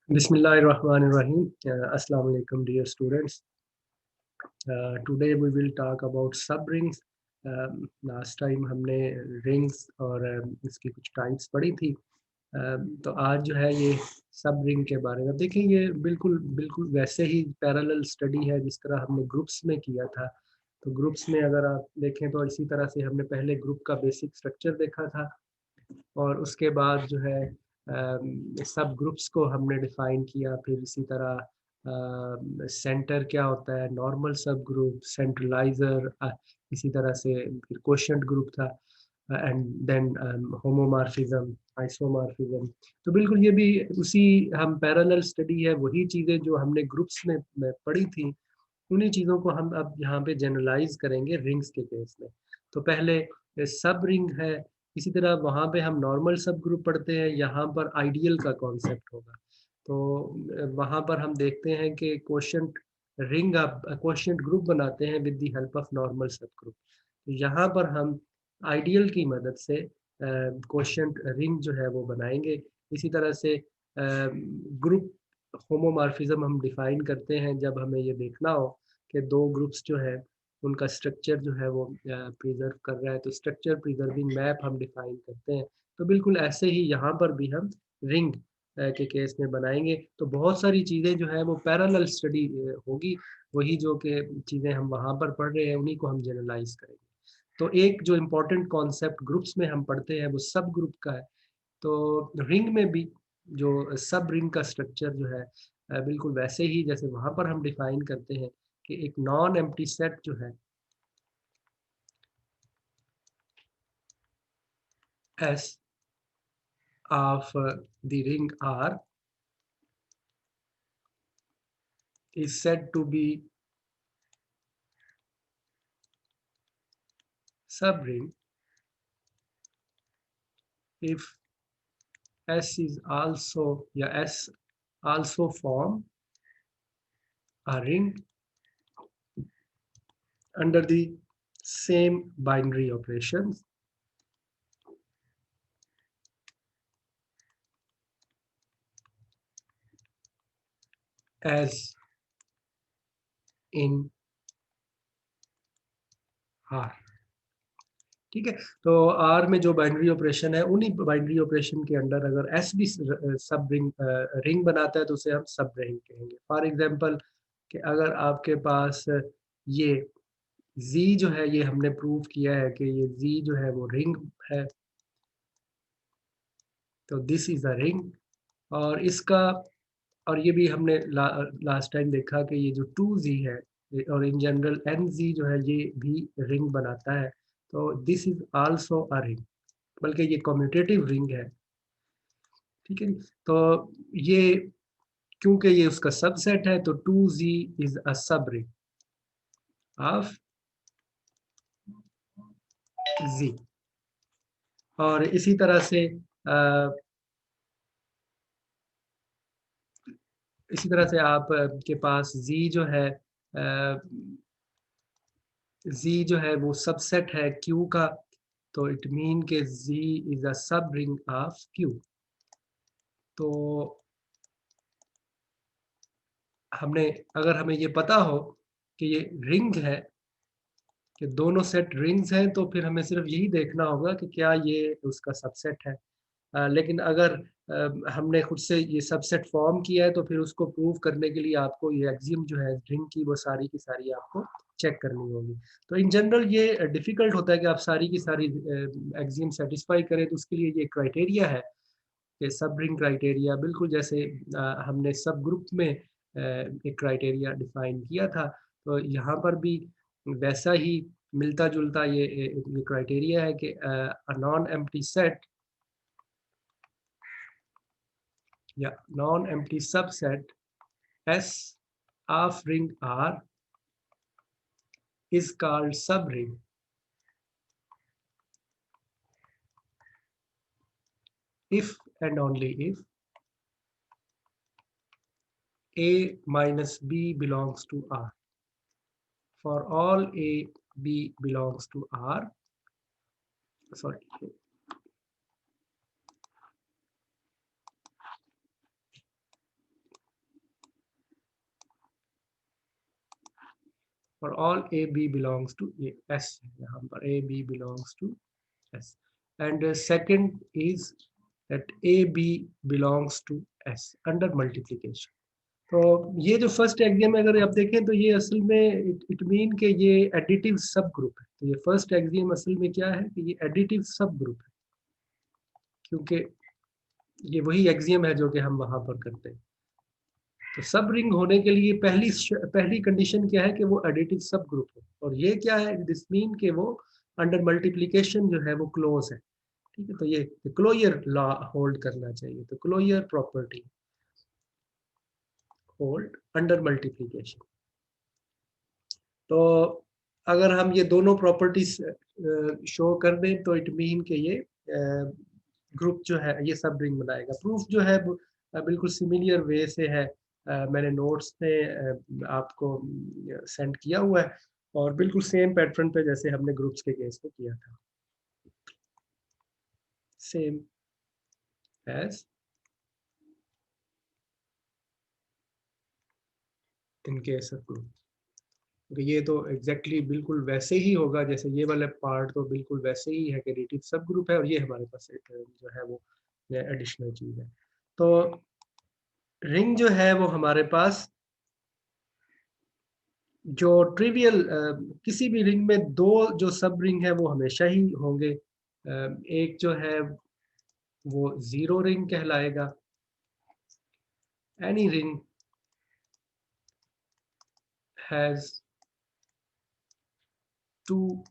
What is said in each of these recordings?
Bismillahirrahmanirrahim. Assalamu alaikum, dear students. Today we will talk about subrings. Last time हमने rings और इसकी कुछ types पढ़ी थी. तो आज जो है ये सब रिंग के बारे में देखिए, ये बिल्कुल बिल्कुल वैसे ही पैरेलल स्टडी है जिस तरह हमने ग्रुप्स में किया था. तो ग्रुप्स में अगर आप देखें तो इसी तरह से हमने पहले ग्रुप का बेसिक स्ट्रक्चर देखा था और उसके बाद जो है सब ग्रुप्स को हमने डिफाइन किया. फिर इसी तरह सेंटर क्या होता है, नॉर्मल सब ग्रुप, सेंट्रलाइजर, इसी तरह से फिर क्वोशिएंट ग्रुप था एंड देन होमोमॉर्फिज्म, आइसोमॉर्फिज्म. तो बिल्कुल ये भी उसी हम पैरेलल स्टडी है, वही चीज़ें जो हमने ग्रुप्स में पढ़ी थी उन्हीं चीज़ों को हम अब यहाँ पे जनरलाइज करेंगे रिंग्स के केस में. तो पहले सब रिंग है, इसी तरह वहाँ पे हम नॉर्मल सब ग्रुप पढ़ते हैं, यहाँ पर आइडियल का कॉन्सेप्ट होगा. तो वहाँ पर हम देखते हैं कि क्वोशिएंट रिंग आप क्वोशिएंट ग्रुप बनाते हैं with the help of normal सब ग्रुप. तो यहाँ पर हम आइडियल की मदद से क्वोशिएंट रिंग जो है वो बनाएंगे. इसी तरह से ग्रुप होमोमॉर्फिज्म हम डिफाइन करते हैं जब हमें ये देखना हो कि दो ग्रुप्स जो है उनका स्ट्रक्चर जो है वो प्रिजर्व कर रहा है, तो स्ट्रक्चर प्रिजर्विंग मैप हम डिफाइन करते हैं. तो बिल्कुल ऐसे ही यहाँ पर भी हम रिंग के केस में बनाएंगे. तो बहुत सारी चीज़ें जो है वो पैरेलल स्टडी होगी, वही जो कि चीज़ें हम वहाँ पर पढ़ रहे हैं उन्हीं को हम जनरलाइज करेंगे. तो एक जो इम्पोर्टेंट कॉन्सेप्ट ग्रुप्स में हम पढ़ते हैं वो सब ग्रुप का है. तो रिंग में भी जो सब रिंग का स्ट्रक्चर जो है बिल्कुल वैसे ही जैसे वहाँ पर हम डिफाइन करते हैं कि एक नॉन एम्प्टी सेट जो है S of the ring R is said to be subring if S is also, S also form a ring under the same binary operations as in R. ठीक है. तो are में जो binary operation है उन्हीं binary operation के under अगर S भी सब रिंग रिंग बनाता है तो उसे हम सब रिंग कहेंगे. फॉर एग्जांपल कि अगर आपके पास ये z जो है, ये हमने प्रूव किया है कि ये z जो है वो रिंग है, तो दिस इज अ रिंग. और इसका और ये भी हमने लास्ट टाइम देखा कि ये जो 2z है और इन जनरल nz जो है ये भी रिंग बनाता है. तो this is also a ring, बल्कि ये कम्यूटेटिव रिंग है. ठीक है. तो ये क्योंकि ये उसका सबसेट है तो 2z is a sub ring of z. और इसी तरह से आप के पास z जो है z जो है वो सबसेट है q का, तो इट मीन के z is a sub ring of q. तो अगर हमें ये पता हो कि ये रिंग है, कि दोनों सेट रिंग्स हैं, तो फिर हमें सिर्फ यही देखना होगा कि क्या ये उसका सबसेट है. लेकिन अगर हमने खुद से ये सबसेट फॉर्म किया है तो फिर उसको प्रूव करने के लिए आपको ये एक्सियम जो है रिंग की वो सारी की सारी आपको चेक करनी होगी. तो इन जनरल ये डिफ़िकल्ट होता है कि आप सारी की सारी एक्सियम सेटिस्फाई करें, तो उसके लिए ये क्राइटेरिया है कि सब रिंग क्राइटेरिया, बिल्कुल जैसे हमने सब ग्रुप में एक क्राइटेरिया डिफाइन किया था. तो यहाँ पर भी वैसा ही मिलता जुलता ये क्राइटेरिया है कि अ नॉन एम्प्टी सेट या non empty subset S of ring R is called subring if and only if A minus B belongs to R. For all A, B belongs to R, sorry, और all A B belongs to S, यहाँ पर A B belongs to S, and second is that A B belongs to S under multiplication. तो ये जो first axiom अगर आप देखें तो ये असल में इट मीन कि ये एडिटिव सब ग्रुप है। तो ये फर्स्ट एक्सियम असल में क्या है कि ये एडिटिव सब ग्रुप है, क्योंकि ये वही एक्सियम है जो कि हम वहां पर करते हैं। तो सब रिंग होने के लिए पहली कंडीशन क्या है कि वो एडिटिव सब ग्रुप हो, और ये क्या है, दिस मीन कि वो अंडर मल्टीप्लिकेशन जो है वो क्लोज है। ठीक है, तो ये क्लोजर लॉ होल्ड करना चाहिए। तो closure property hold under multiplication. तो अगर हम ये दोनों प्रॉपर्टीज शो कर दें तो इट मीन कि ये ग्रुप जो है ये सब रिंग बनाएगा। प्रूफ जो है बिल्कुल सिमिलर वे से है, मैंने नोट्स में आपको सेंड किया हुआ है, और बिल्कुल सेम पैटर्न पे जैसे हमने ग्रुप्स के केस में किया था, same as in case of group. ये तो एग्जैक्टली बिल्कुल वैसे ही होगा जैसे ये वाला पार्ट तो बिल्कुल वैसे ही है कि एडिटिव सब ग्रुप है, और ये हमारे पास जो है वो एडिशनल चीज है। तो रिंग जो है वो हमारे पास जो ट्रिवियल किसी भी रिंग में दो जो सब रिंग है वो हमेशा ही होंगे। एक जो है वो जीरो रिंग कहलाएगा। Any ring has to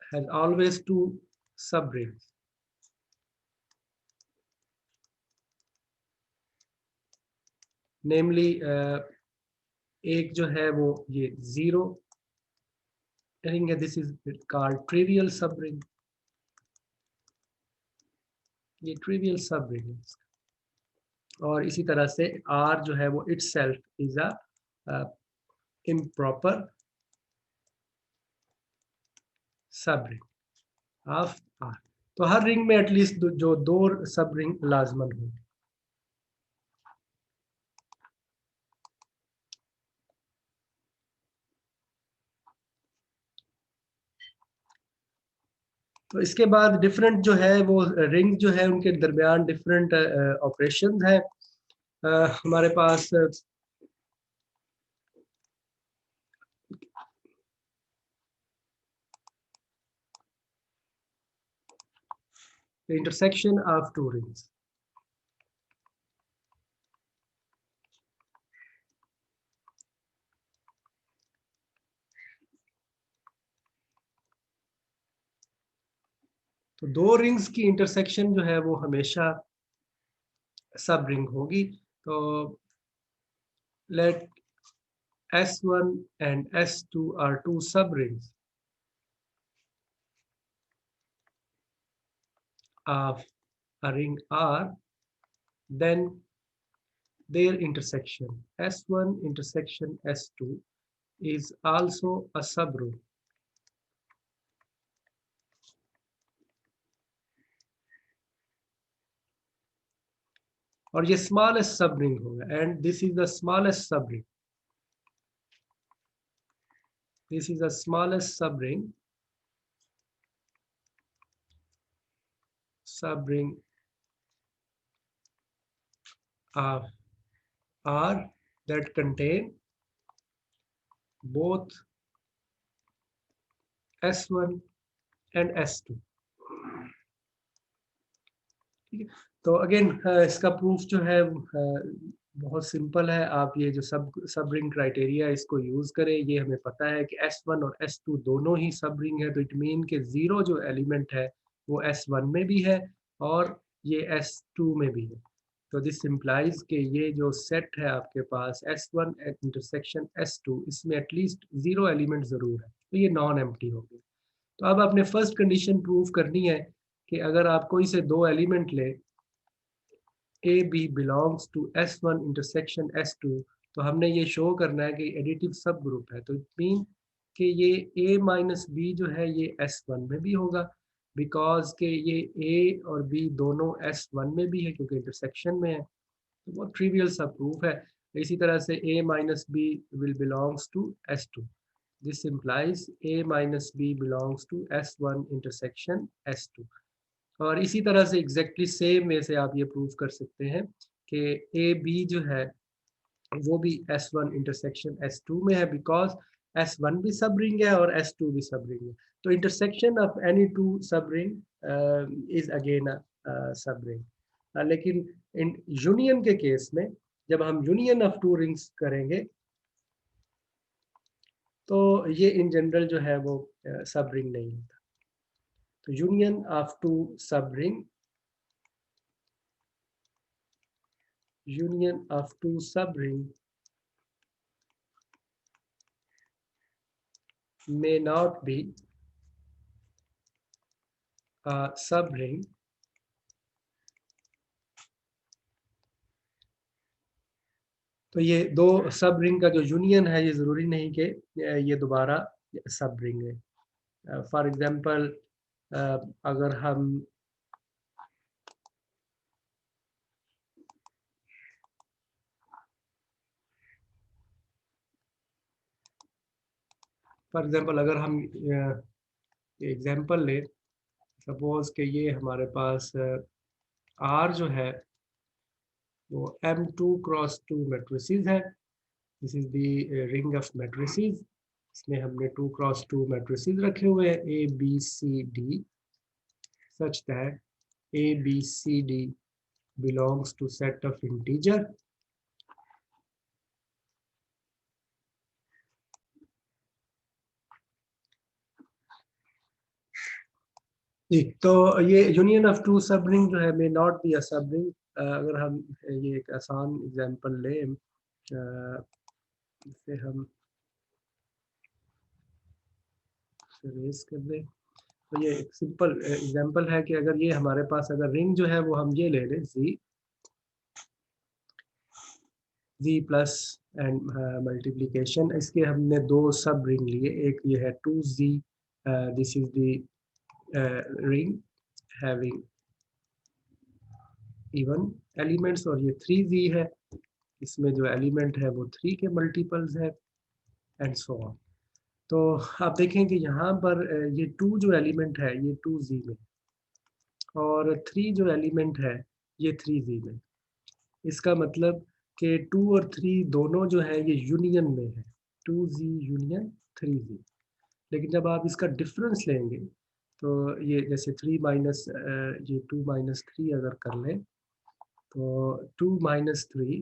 has always two subrings. Namely, एक जो है वो ये जीरो रिंग है, दिस इज कॉल्ड ट्रिवियल सब रिंग। ये ट्रिवियल सब रिंग है। और इसी तरह से आर जो है वो इटसेल्फ इज अ इम्प्रॉपर सब रिंग ऑफ आर। तो हर रिंग में एटलीस्ट जो दो सब रिंग लाजमन हो। तो इसके बाद डिफरेंट जो है वो रिंग जो है उनके दरमियान डिफरेंट ऑपरेशन है। हमारे पास the intersection of two rings. तो दो रिंग्स की इंटरसेक्शन जो है वो हमेशा सब रिंग होगी। तो late S1 and S2 are two sub rings of a ring R, then their intersection S1 intersection S2 is also a subring. और ये स्मॉलेस्ट सब रिंग होगा, and this is the smallest subring. This is the smallest subring of R that contain both S1 and S2। ठीक है, तो again इसका proof जो है बहुत सिंपल है। आप ये जो सब रिंग क्राइटेरिया इसको यूज करें। ये हमें पता है कि S1 और S2 दोनों ही सब रिंग है, तो इट मीन के जीरो जो एलिमेंट है वो S1 में भी है और ये S2 में भी है। तो दिस इम्प्लाइज कि ये जो सेट है आपके पास S1 इंटरसेक्शन S2, इसमें एटलीस्ट जीरो एलिमेंट जरूर है, तो ये नॉन एम्प्टी हो गया। तो अब आपने फर्स्ट कंडीशन प्रूव करनी है कि अगर आप कोई से दो एलिमेंट ले A B belongs to S1 intersection S2, तो हमने ये शो करना है कि एडिटिव सब ग्रुप है। तो इट मीन कि ये A माइनस बी जो है ये S1 में भी होगा, बिकॉज के ये A और B दोनों S1 में भी है क्योंकि इंटरसेक्शन में है। तो बहुत ट्रिवियल सा प्रूफ है। इसी तरह से A minus B will belongs to S2। This implies a minus b belongs to S1 intersection S2। और इसी तरह से एग्जैक्टली सेम वे से आप ये प्रूव कर सकते हैं कि ए बी जो है वो भी S1 इंटरसेक्शन S2 में है, बिकॉज S1 भी सब रिंग है और S2 भी सब रिंग है। तो इंटरसेक्शन ऑफ एनी टू सब रिंग इज अगेन सब रिंग। लेकिन इन यूनियन के केस में जब हम यूनियन ऑफ टू रिंग्स करेंगे तो ये इन जनरल जो है वो सब रिंग नहीं होता। तो यूनियन ऑफ टू सब ring, union of two subring may not be a subring तो ये दो सब रिंग का जो यूनियन है ये जरूरी नहीं कि ये दोबारा सब रिंग है। फॉर एग्जांपल अगर हम अगर हम एग्जांपल ले, सपोज कि ये हमारे पास R जो है वो M2 क्रॉस 2 मैट्रिसेस है। This is the ring of matrices. इसमें हमने 2 क्रॉस 2 मैट्रिसेस रखे हुए हैं A B C D such that A B C D belongs to set of integer। जी, तो ये यूनियन ऑफ टू सब रिंग जो है may not be a sub ring. अगर हम ये एक आसान एग्जांपल लें, इसे हम रेस कर दें, तो ये एक सिंपल एग्जांपल है कि अगर ये हमारे पास अगर रिंग जो है वो हम ये ले लें जी प्लस एंड मल्टीप्लिकेशन, इसके हमने दो सब रिंग लिए, एक ये है 2z, this is the ring having even elements, और ये 3z है, इसमें जो एलिमेंट है वो 3 के मल्टीपल्स है एंड सो ऑन। तो आप देखें कि यहाँ पर ये 2 जो एलिमेंट है ये 2z में, और 3 जो एलिमेंट है ये 3z में। इसका मतलब कि 2 और 3 दोनों जो है ये यूनियन में है, 2z यूनियन 3z। लेकिन जब आप इसका डिफरेंस लेंगे तो ये जैसे 3 माइनस ये 2 माइनस 3 अगर कर लें तो 2 minus 3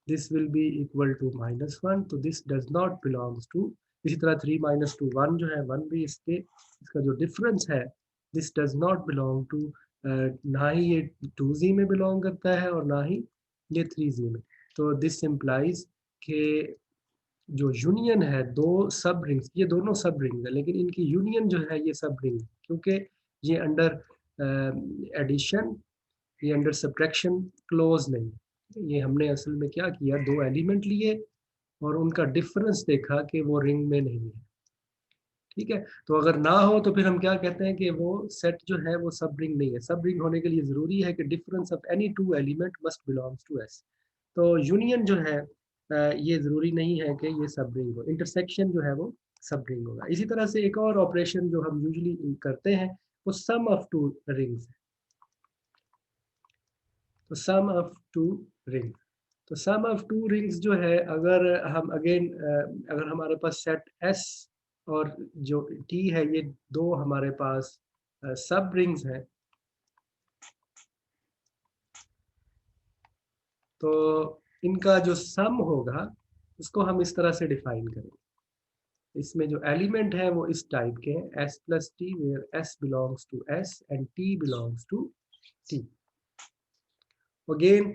this will be equal to -1, तो this does not belongs to. इसी तरह 3 माइनस 2 1 जो है 1 भी इसका जो डिफरेंस है this does not belong to, ना ही ये 2z में बिलोंग करता है और ना ही ये 3z में। तो दिस इम्प्लाइज के जो यूनियन है दो सब रिंग्स, ये दोनों सब रिंग्स है लेकिन इनकी यूनियन जो है ये सब रिंग, क्योंकि ये अंडर एडिशन, ये अंडर सब्ट्रैक्शन क्लोज नहीं। ये हमने असल में क्या किया, दो एलिमेंट लिए और उनका डिफरेंस देखा कि वो रिंग में नहीं है। ठीक है, तो अगर ना हो तो फिर हम क्या कहते हैं कि वो सेट जो है वो सब रिंग नहीं है। सब रिंग होने के लिए जरूरी है कि difference of any two element must belongs to S. तो यूनियन जो है ये जरूरी नहीं है कि ये सब रिंग हो, इंटरसेक्शन जो है वो सब रिंग होगा। इसी तरह से एक और ऑपरेशन जो हम यूजुअली करते हैं वो सम ऑफ टू रिंग्स है। तो सम ऑफ टू रिंग, तो सम ऑफ टू रिंग्स जो है, अगर हम अगेन अगर हमारे पास सेट एस और जो टी है ये दो हमारे पास सब रिंग्स हैं, तो इनका जो सम होगा उसको हम इस तरह से डिफाइन करेंगे। इसमें जो एलिमेंट है वो इस टाइप के हैं, S plus T where S belongs to S and T belongs to T. Again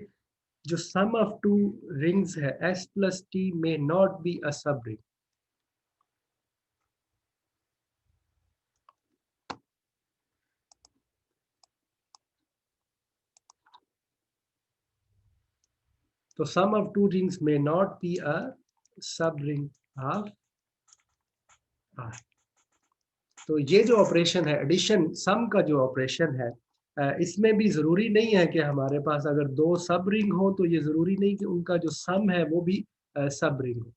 जो सम ऑफ टू रिंग्स है एस प्लस टी में not be a sub ring. तो sum of two rings may not be a subring of R। तो ये जो operation है addition सम का जो ऑपरेशन है, इसमें भी जरूरी नहीं है कि हमारे पास अगर दो सब रिंग हो तो ये जरूरी नहीं कि उनका जो सम है वो भी सब रिंग हो।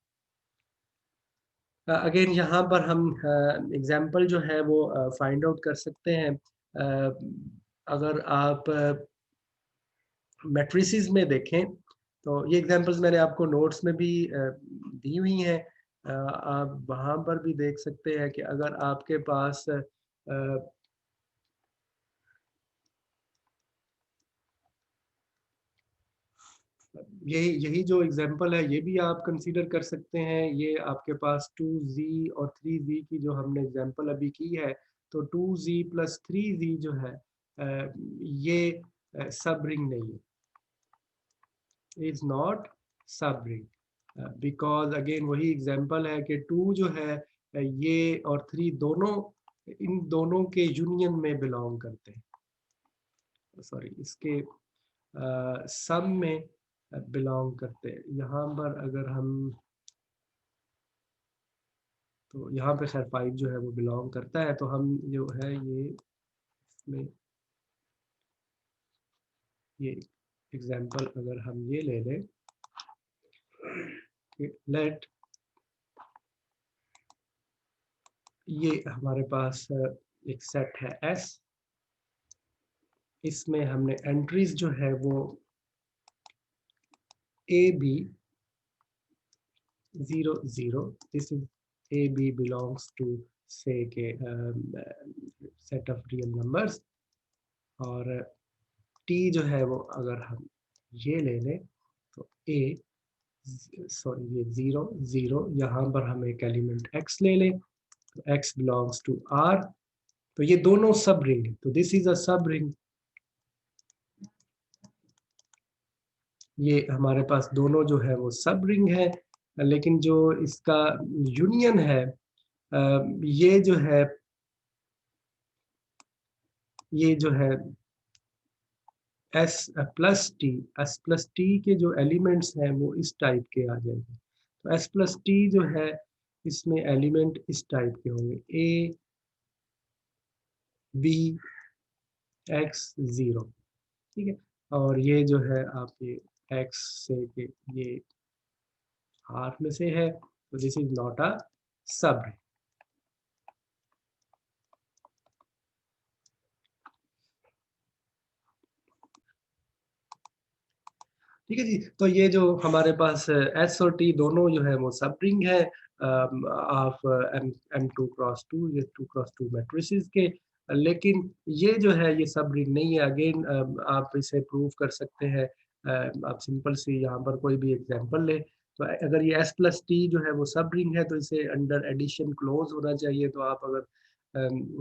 अगेन यहाँ पर हम एग्जांपल जो है वो फाइंड आउट कर सकते हैं। अगर आप मैट्रिसेस में देखें तो ये एग्जांपल्स मैंने आपको नोट्स में भी दी हुई हैं। आप वहाँ पर भी देख सकते हैं कि अगर आपके पास यही यही जो एग्जांपल है ये भी आप कंसीडर कर सकते हैं। ये आपके पास 2z और 3z की जो हमने एग्जांपल अभी की है, तो 2z प्लस 3z जो है ये सब रिंग नहीं है, इज नॉट सब रिंग। बिकॉज अगेन वही एग्जांपल है कि 2 जो है ये और 3 दोनों इन दोनों के यूनियन में बिलोंग करते हैं, सॉरी इसके सम में बिलोंग करते हैं। यहाँ पर अगर हम, तो यहाँ पे खैर 5 जो है वो बिलोंग करता है, तो हम जो है ये इसमें ये एग्जांपल अगर हम ये ले लें, लेट ये हमारे पास एक सेट है S, इसमें हमने एंट्रीज जो है वो A B 0 0, this is A B belongs to say के सेट ऑफ रियल नंबर्स, और T जो है वो अगर हम ये ले लें तो A सॉरी ये 0 0, यहाँ पर हम एक एलिमेंट X ले लें तो X belongs to R, तो ये दोनों सब रिंग है, तो this is a sub ring. ये हमारे पास दोनों जो है वो सब रिंग है, लेकिन जो इसका यूनियन है ये जो है ये जो है एस प्लस टी के जो एलिमेंट्स हैं वो इस टाइप के आ जाएंगे। तो एस प्लस टी जो है इसमें एलिमेंट इस टाइप के होंगे, ए बी एक्स 0, ठीक है। और ये जो है आप ये एक्स से के ये आर में से है, तो this is not a sub ring. ठीक है जी, तो ये जो हमारे पास एस और टी दोनों जो है वो सब रिंग है of M two cross two, ये टू क्रॉस टू मैट्रिसेस के। लेकिन ये जो है ये सब रिंग नहीं है। अगेन आप इसे प्रूव कर सकते हैं। आप सिंपल सी यहाँ पर कोई भी एग्जांपल ले, तो अगर ये एस प्लस टी जो है वो सब रिंग है तो इसे अंडर एडिशन क्लोज होना चाहिए। तो आप अगर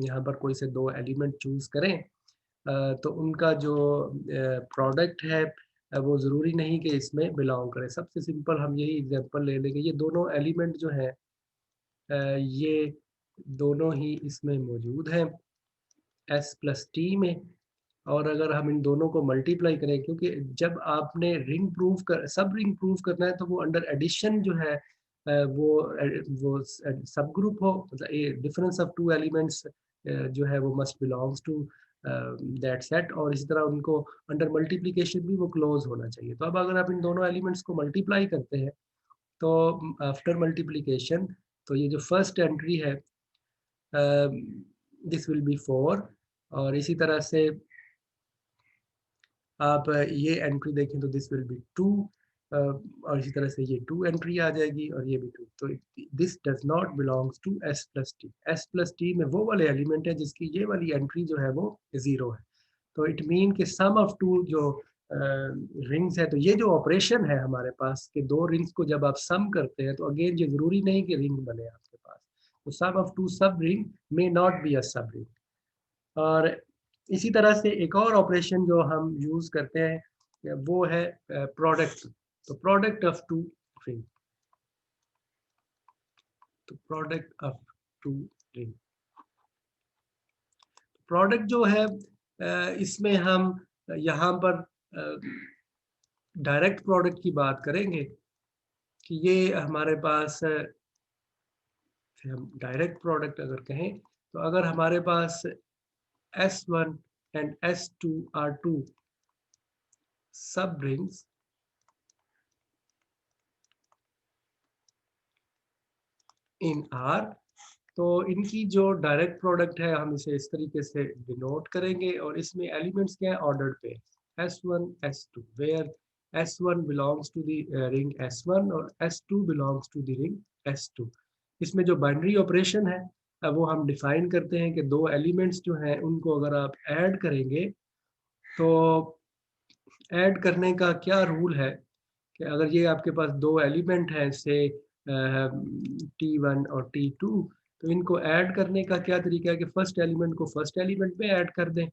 यहाँ पर कोई से दो एलिमेंट चूज करें तो उनका जो प्रोडक्ट है वो ज़रूरी नहीं कि इसमें बिलोंग करे। सबसे सिंपल हम यही एग्जांपल ले लेंगे, ये दोनों एलिमेंट जो हैं ये दोनों ही इसमें मौजूद हैं एस प्लस टी में। और अगर हम इन दोनों को मल्टीप्लाई करें, क्योंकि जब आपने रिंग प्रूफ कर सब रिंग प्रूफ करना है तो वो अंडर एडिशन जो है वो सब ग्रुप हो, मतलब डिफरेंस ऑफ टू एलिमेंट्स जो है वो must belongs to that set, और इसी तरह उनको अंडर मल्टीप्लिकेशन भी वो क्लोज होना चाहिए। तो अब अगर आप इन दोनों एलिमेंट्स को मल्टीप्लाई करते हैं तो आफ्टर मल्टीप्लिकेशन तो ये जो फर्स्ट एंट्री है दिस विल बी 4, और इसी तरह से आप ये एंट्री देखें तो दिस विल बी 2, और इसी तरह से ये 2 एंट्री आ जाएगी और ये भी 2, तो this does not belongs to S plus T. S plus T में वो वाले एलिमेंट है जिसकी ये वाली एंट्री जो है वो 0 है। तो इट मीन कि सम ऑफ टू जो रिंग्स है, तो ये जो ऑपरेशन है हमारे पास कि दो रिंग्स को जब आप सम करते हैं तो अगेन ये जरूरी नहीं कि रिंग बने आपके पास, तो सम ऑफ टू सब ring may not be a sub ring. और इसी तरह से एक और ऑपरेशन जो हम यूज करते हैं वो है प्रोडक्ट। तो प्रोडक्ट ऑफ टू रिंग, तो product of two ring, product जो है इसमें हम यहाँ पर डायरेक्ट प्रोडक्ट की बात करेंगे कि ये हमारे पास हम डायरेक्ट प्रोडक्ट अगर कहें तो अगर हमारे पास S1 and S2 are two sub rings, in R. तो इनकी जो डायरेक्ट प्रोडक्ट है हम इसे इस तरीके से डिनोट करेंगे और इसमें एलिमेंट्स क्या है, ordered pair S1 S2, where S1 belongs to the ring S1 और S2 belongs to the ring S2। इसमें जो बाइनरी ऑपरेशन है वो हम डिफाइन करते हैं कि दो एलिमेंट्स जो हैं उनको अगर आप ऐड करेंगे तो ऐड करने का क्या रूल है कि अगर ये आपके पास दो एलिमेंट हैं से T1 और T2, तो इनको ऐड करने का क्या तरीका है कि फर्स्ट एलिमेंट को फर्स्ट एलिमेंट में ऐड कर दें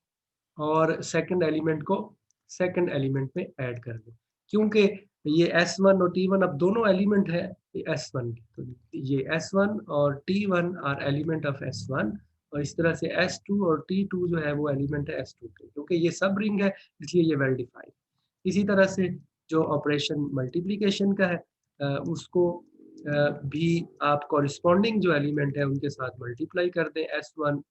और सेकंड एलिमेंट को सेकंड एलिमेंट में ऐड कर दें। क्योंकि ये S1 और T1 अब दोनों एलिमेंट है S1 के, तो ये S1 और T1 are element of S1 और इस तरह से S2 और T2 जो है वो एलिमेंट है S2 के, क्योंकि ये सब रिंग है इसलिए ये वेल डिफाइंड। इसी तरह से जो ऑपरेशन मल्टीप्लिकेशन का है उसको भी आप कॉरिस्पॉन्डिंग जो एलिमेंट है उनके साथ मल्टीप्लाई कर दें S1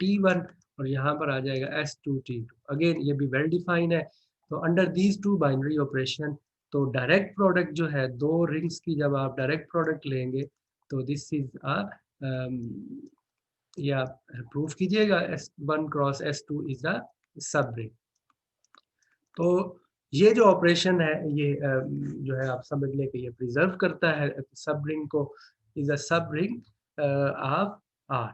T1 और यहाँ पर आ जाएगा S2 T2। अगेन ये भी वेल डिफाइन है। तो under these two binary operation तो डायरेक्ट प्रोडक्ट जो है दो रिंग्स की जब आप डायरेक्ट प्रोडक्ट लेंगे तो दिस इज या प्रूफ कीजिएगा S1 cross S2 is a sub ring. तो ये जो ऑपरेशन है ये जो है आप समझ लें कि ये प्रिजर्व करता है सब रिंग को, is a sub ring of are.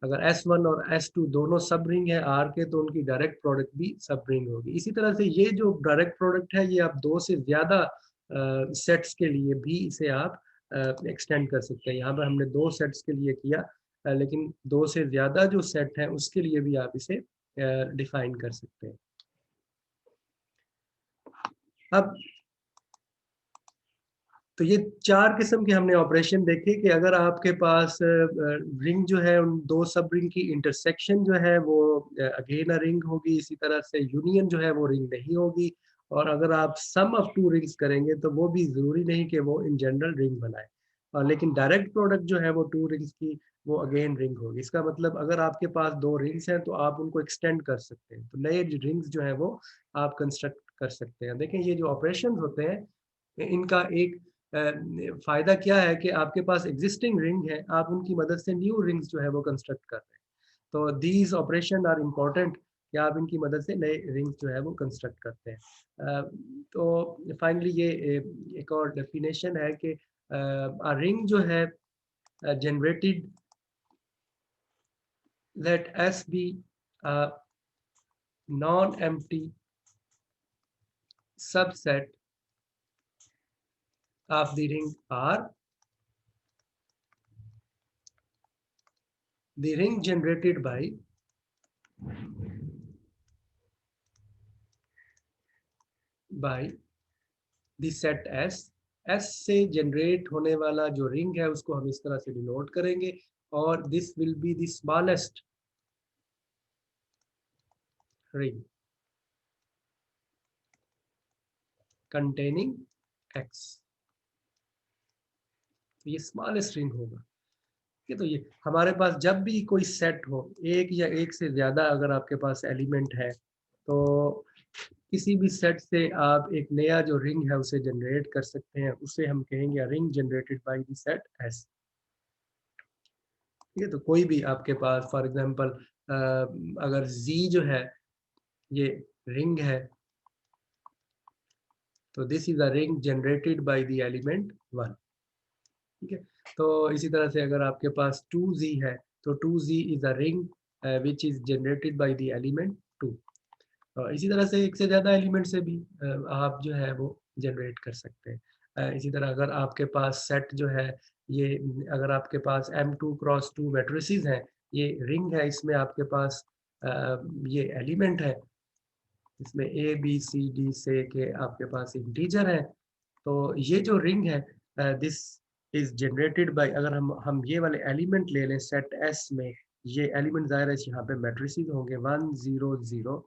अगर S1 और S2 दोनों सब रिंग है R के तो उनकी डायरेक्ट प्रोडक्ट भी सब रिंग होगी। इसी तरह से ये जो डायरेक्ट प्रोडक्ट है ये आप दो से ज्यादा सेट्स के लिए भी इसे आप एक्सटेंड कर सकते हैं। यहाँ पर हमने दो सेट्स के लिए किया लेकिन दो से ज्यादा जो सेट है उसके लिए भी आप इसे डिफाइन कर सकते हैं। अब तो ये चार किस्म के हमने ऑपरेशन देखे कि अगर आपके पास रिंग जो है उन दो सब रिंग की इंटरसेक्शन जो है वो अगेन अ रिंग होगी, इसी तरह से यूनियन जो है वो रिंग नहीं होगी, और अगर आप सम ऑफ टू रिंग्स करेंगे तो वो भी जरूरी नहीं कि वो इन जनरल रिंग बनाए, और लेकिन डायरेक्ट प्रोडक्ट जो है वो टू रिंग्स की वो अगेन रिंग होगी। इसका मतलब अगर आपके पास दो रिंग्स हैं तो आप उनको एक्सटेंड कर सकते हैं, तो नए रिंग्स जो है वो आप कंस्ट्रक्ट कर सकते हैं। देखें ये जो ऑपरेशन होते हैं इनका एक फायदा क्या है कि आपके पास एग्जिस्टिंग रिंग है, आप उनकी मदद से न्यू रिंग्स जो है वो कंस्ट्रक्ट कर रहे हैं। तो दीज ऑपरेशन आर इम्पोर्टेंट कि आप इनकी मदद से नए रिंग्स जो है वो कंस्ट्रक्ट करते हैं। तो फाइनली ये एक और डेफिनेशन है कि रिंग जो है generated let S be non empty subset of the ring R, the ring generated by the set S। S से जनरेट होने वाला जो रिंग है उसको हम इस तरह से डिनोट करेंगे, और this will be the smallest ring containing X। तो ये स्मॉलेस्ट रिंग होगा। तो ये हमारे पास जब भी कोई सेट हो, एक या एक से ज्यादा अगर आपके पास एलिमेंट है, तो किसी भी सेट से आप एक नया जो रिंग है उसे जनरेट कर सकते हैं, उसे हम कहेंगे ring generated by the set S। ठीक है, तो कोई भी आपके पास फॉर एग्जांपल अगर Z जो है ये रिंग है, तो this is a ring generated by the element 1। ठीक है, तो इसी तरह से अगर आपके पास 2Z है तो 2Z is a ring which is generated by the element 2। इसी तरह से एक से ज़्यादा एलिमेंट से भी आप जो है वो जनरेट कर सकते हैं। इसी तरह अगर आपके पास सेट जो है ये, अगर आपके पास M2 क्रॉस 2 मैट्रिसेस हैं, ये रिंग है, इसमें आपके पास ये एलिमेंट है, इसमें A B C D से के आपके पास इंटीजर है, तो ये जो रिंग है दिस इज जनरेटेड बाय, अगर हम ये वाले एलिमेंट ले लें सेट S में, ये एलिमेंट ज़ाहिर है यहाँ पे मैट्रिसेस होंगे 1 0 0,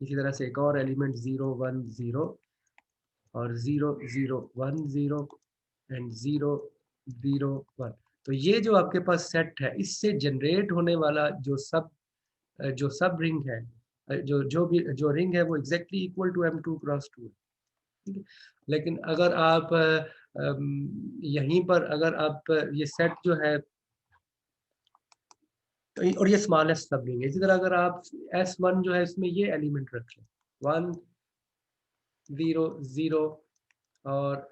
इसी तरह से एक और एलिमेंट 0 1 0 और 0 0 1 0 एंड 0 0 1। तो ये जो आपके पास सेट है इससे जनरेट होने वाला जो सब रिंग है, जो भी जो रिंग है वो exactly equal to M2 cross 2 है। ठीक है, लेकिन अगर आप यहीं पर अगर आप ये सेट जो है और ये स्मॉलेस्ट सब रिंग है। इसी तरह अगर आप S1 जो है इसमें ये एलिमेंट रख लें 1 0 0 और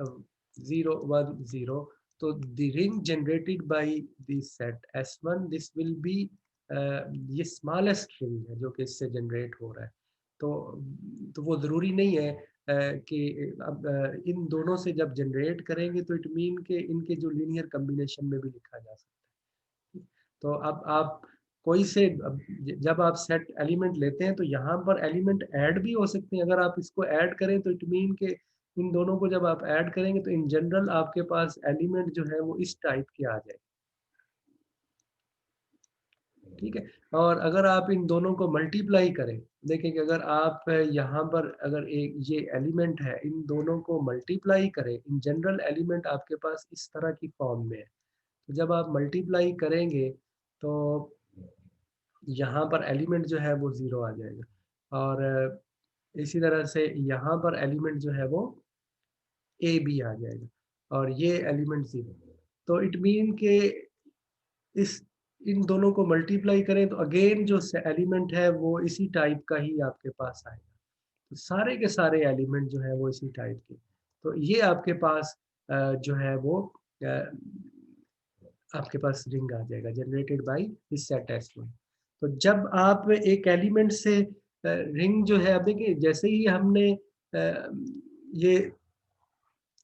0 1 0, तो the ring generated by this set S1 this will B ये स्मॉलेस्ट रिंग है जो कि इससे जनरेट हो रहा है। तो वो ज़रूरी नहीं है कि अब इन दोनों से जब जनरेट करेंगे तो इट मीन के इनके जो लीनियर कॉम्बिनेशन में भी लिखा जा सकता है। तो अब आप कोई से जब आप सेट एलिमेंट लेते हैं तो यहाँ पर एलिमेंट ऐड भी हो सकते हैं। अगर आप इसको ऐड करें तो इट मीन के इन दोनों को जब आप ऐड करेंगे तो इन जनरल आपके पास एलिमेंट जो है वो इस टाइप के आ जाए, ठीक है। और अगर आप इन दोनों को मल्टीप्लाई करें, देखिए कि अगर आप यहाँ पर अगर एक ये एलिमेंट है, इन दोनों को मल्टीप्लाई करें, इन जनरल एलिमेंट आपके पास इस तरह की फॉर्म में है। तो जब आप मल्टीप्लाई करेंगे तो यहाँ पर एलिमेंट जो है वो 0 आ जाएगा और इसी तरह से यहाँ पर एलिमेंट जो है वो ए भी आ जाएगा और ये एलिमेंट 0। तो इट मीन के इस इन दोनों को मल्टीप्लाई करें तो अगेन जो एलिमेंट है वो इसी टाइप का ही आपके पास आएगा। तो सारे के सारे एलिमेंट जो है वो इसी टाइप के। तो ये आपके पास जो है वो अ, आपके पास रिंग आ जाएगा generated by this set S1। तो जब आप एक एलिमेंट से रिंग जो है, अब देखिए जैसे ही हमने ये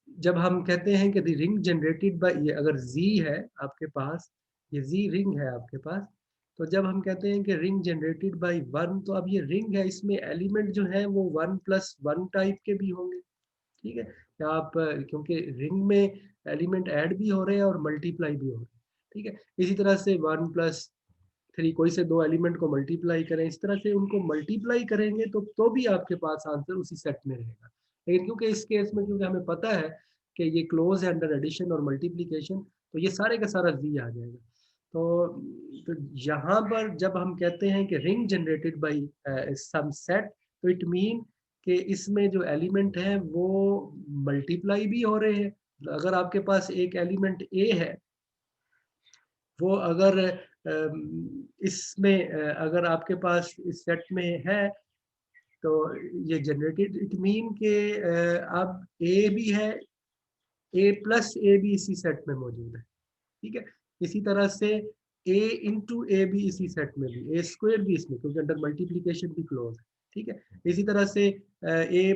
जब हम कहते हैं कि द रिंग जनरेटेड बाय, ये अगर Z है आपके पास, ये Z रिंग है आपके पास, तो जब हम कहते हैं कि रिंग जनरेटेड बाय 1, तो अब ये रिंग है, इसमें एलिमेंट जो है वो 1 + 1 टाइप के भी होंगे, ठीक है। या आप क्योंकि रिंग में एलिमेंट ऐड भी हो रहे हैं और मल्टीप्लाई भी हो रहे हैं, ठीक है। इसी तरह से 1 + 3 कोई से 2 एलिमेंट को मल्टीप्लाई करें, इस तरह से उनको मल्टीप्लाई करेंगे तो भी आपके पास आंसर उसी सेट में रहेगा। लेकिन क्योंकि इस केस में क्योंकि हमें पता है कि ये क्लोज है अंडर एडिशन और मल्टीप्लिकेशन, तो ये सारे का सारा जी आ जाएगा। तो यहाँ पर जब हम कहते हैं कि ring generated by some set, तो इट मीन कि इसमें जो एलिमेंट हैं वो मल्टीप्लाई भी हो रहे हैं। अगर आपके पास एक एलिमेंट ए है, वो अगर इसमें अगर आपके पास इस सेट में है तो ये जनरेटेड इट मीन के अब ए भी है, ए प्लस ए भी इसी सेट में मौजूद है, ठीक है। इसी तरह से ए इंटू ए भी इसी सेट में भी, ए स्क्वायर भी इसमें, क्योंकि अंडर मल्टीप्लिकेशन भी क्लोज है, ठीक है। इसी तरह से ए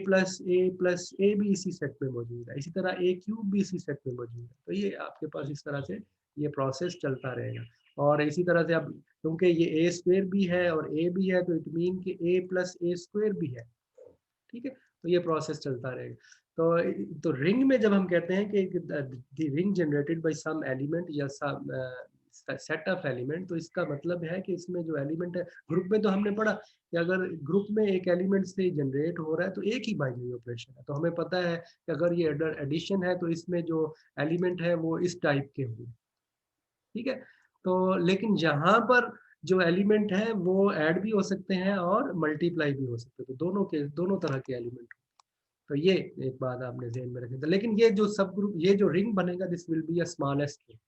भी इसी सेट में मौजूद है, इसी तरह ए क्यूब भी इसी सेट में मौजूद है। तो ये आपके पास इस तरह से ये प्रोसेस चलता रहेगा। और इसी तरह से अब क्योंकि ये ए स्क्वायर भी है और ए भी है, तो इट मीन कि ए प्लस ए स्क्वायर भी है, ठीक है। तो ये प्रोसेस चलता रहेगा। तो रिंग में जब हम कहते हैं कि the ring generated by some element या सम सेट ऑफ एलिमेंट, तो इसका मतलब है कि इसमें जो एलिमेंट है, ग्रुप में तो हमने पढ़ा कि अगर ग्रुप में एक एलिमेंट से जनरेट हो रहा है तो एक ही बाइनरी ऑपरेशन है। तो हमें पता है कि अगर ये एडिशन है तो इसमें जो एलिमेंट है वो इस टाइप के होंगे, ठीक है। तो लेकिन यहाँ पर जो एलिमेंट है वो ऐड भी हो सकते हैं और मल्टीप्लाई भी हो सकते हैं, तो दोनों तरह के एलिमेंट। तो ये एक बात आपने ध्यान में रखनी। लेकिन ये जो सब ग्रुप, ये जो रिंग बनेगा, this will be a smallest ring.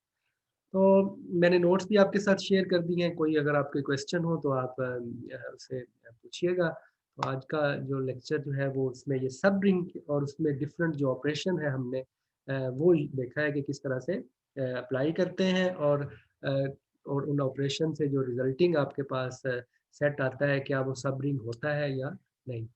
तो मैंने नोट्स भी आपके साथ शेयर कर दिए हैं, कोई अगर आपके क्वेश्चन हो तो आप उससे पूछिएगा। तो आज का जो लेक्चर जो है वो उसमें ये सब रिंग और उसमें डिफरेंट जो ऑपरेशन है हमने वो देखा है कि किस तरह से अप्लाई करते हैं अ, और उन ऑपरेशन से जो रिजल्टिंग आपके पास सेट आता है क्या वो सब रिंग होता है या नहीं।